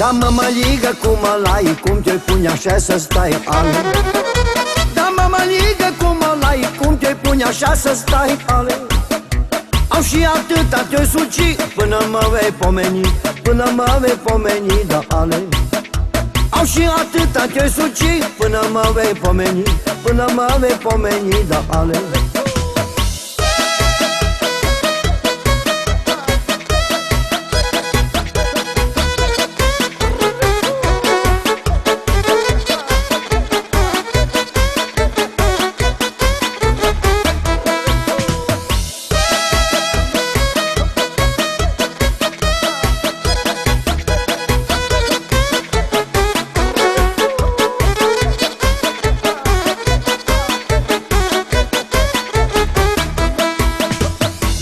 Da, mămăligă, cu mălai, cum te-o pune așa să stai, ale. Da, mămăligă, cu mălai, cum te-o pune așa să stai, ale. Au și atâta te-o suci, până mă vei pomeni, până mă vei pomeni, da, ale. Au și atâta te-o suci, până mă vei pomeni, până mă vei pomeni, da, ale.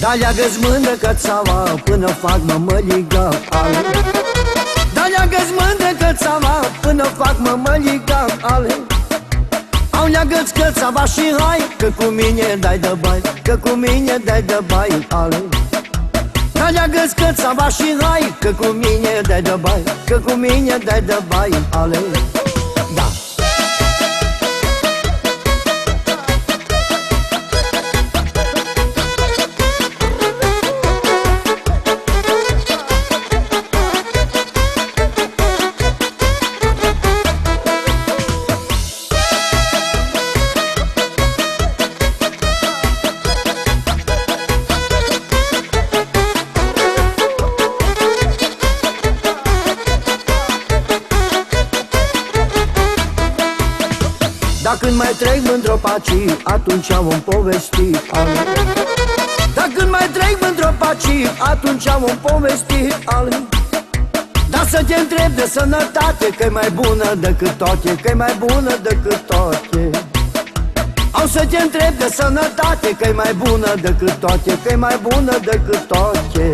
Da, leagă-ți mândră cățava până fac mămăliga, ale. Da, leagă-ți mândră cățava până fac mămăliga, ale. Au leagă-ți cățava și hai, că cu mine dai de bai, că cu mine dai de bai, ale. Da, leagă-ți cățava și hai, că cu mine dai de bai, că cu mine dai de bai, ale. Da. Dacă când mai trec mândr-o paci, atunci vom povesti, ale. Dacă când mai trec mândr-o paci, atunci vom povesti, ale. Dar să te întreb de sănătate, că-i mai bună decât toate, că-i mai bună decât toate. Au să te întreb de sănătate, că-i mai bună decât toate, că-i mai bună decât toate.